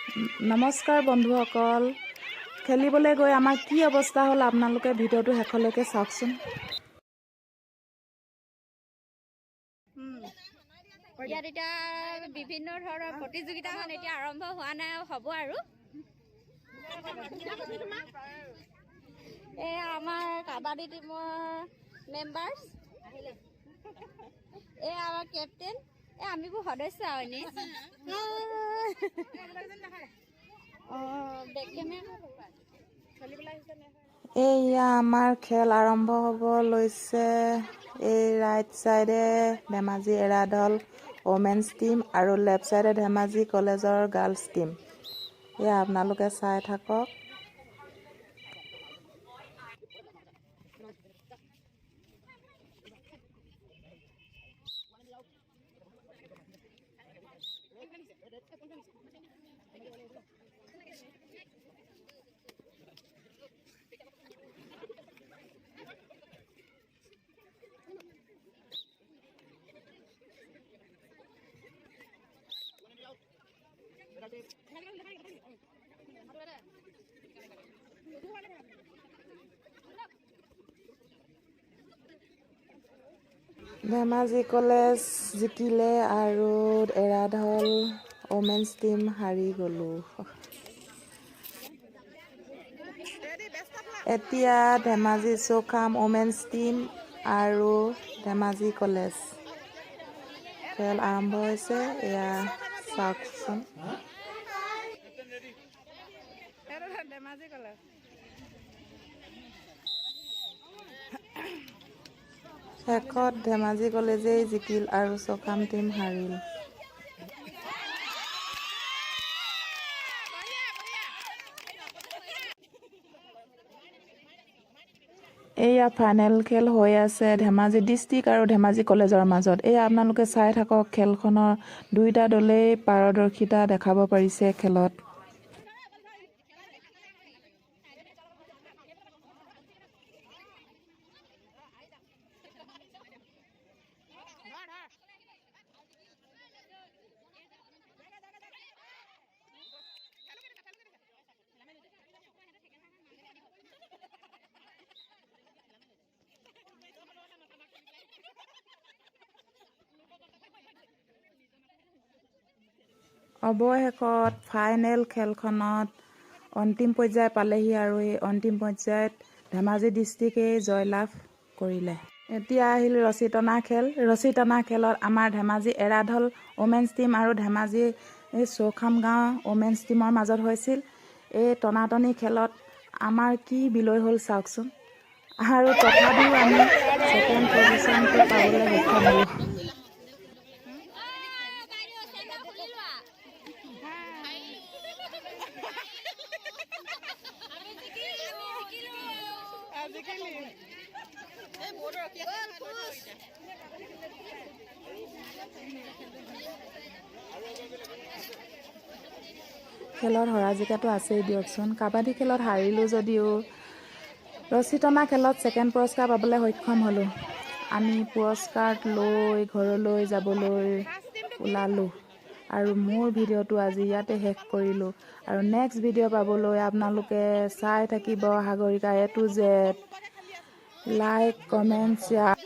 নমস্কাৰ বন্ধুসকল, খেলিবলৈ গৈ আমাৰ কি অৱস্থা হ'ল আপোনালোকে ভিডিঅ'টো শেষলৈকে চাওকচোন। ইয়াত এতিয়া বিভিন্ন ধৰণৰ প্ৰতিযোগিতাখন এতিয়া আৰম্ভ হোৱা নাই, হ'ব আৰু এয়া আমাৰ কাবাডী টিমৰ মেম্বাৰ্ছ, এয়া আমাৰ কেপ্টেইন, আমিবোৰ সদস্য হয়নি। এয়া আমাৰ খেল আৰম্ভ হ'ব লৈছে। এই ৰাইট চাইডে ধেমাজি এৰাদল ওমেন্স টিম আৰু লেফ্ট চাইডে ধেমাজি কলেজৰ গাৰ্লছ টিম। এয়া আপোনালোকে চাই থাকক। ধেমাজি কলেজ জিকিলে আৰু এৰাধল ওমেন্স টিম হাৰি গ'লো। এতিয়া ধেমাজি চৌখাম ওমেন্স টিম আৰু ধেমাজি কলেজ খেল আৰম্ভ হৈছে। এয়া চাওকচোন। শেষত ধেমাজি কলেজেই জিকিল আৰু চৌখাম টিম হাৰিল। এয়া ফাইনেল খেল হৈ আছে ধেমাজি ডিষ্ট্ৰিক্ট আৰু ধেমাজি কলেজৰ মাজত। এয়া আপোনালোকে চাই থাকক, খেলখনৰ দুয়োটা দলেই পাৰদৰ্শিতা দেখাব পাৰিছে খেলত। অৱশেষত ফাইনেল খেলখনত অন্তিম পৰ্যায় পালেহি আৰু এই অন্তিম পৰ্যায়ত ধেমাজি ডিষ্ট্ৰিক্টেই জয়লাভ কৰিলে। এতিয়া আহিল ৰছী টনা খেল। ৰছী টনা খেলত আমাৰ ধেমাজি এৰাধল ওমেন্স টিম আৰু ধেমাজি চৌখাম গাঁও ওমেন্স টিমৰ মাজত হৈছিল। এই টনাটনি খেলত আমাৰ কি বিলৈ হ'ল চাওকচোন, আৰু তথাপিও আমি ছেকেণ্ড পজিশ্যনটো পাবলৈ সক্ষম হ'লোঁ। খেলত হৰা জিকাটো আছেই দিয়কচোন। কাবাডী খেলত হাৰিলোঁ যদিও ৰছী টনা খেলত ছেকেণ্ড পুৰস্কাৰ পাবলৈ সক্ষম হ'লোঁ। আমি পুৰস্কাৰ লৈ ঘৰলৈ যাবলৈ ওলালোঁ আৰু মোৰ ভিডিঅ'টো আজি ইয়াতে শেষ কৰিলোঁ। আৰু নেক্সট ভিডিঅ' পাবলৈ আপোনালোকে চাই থাকিব Sagarika A to Z। Like, comment, share.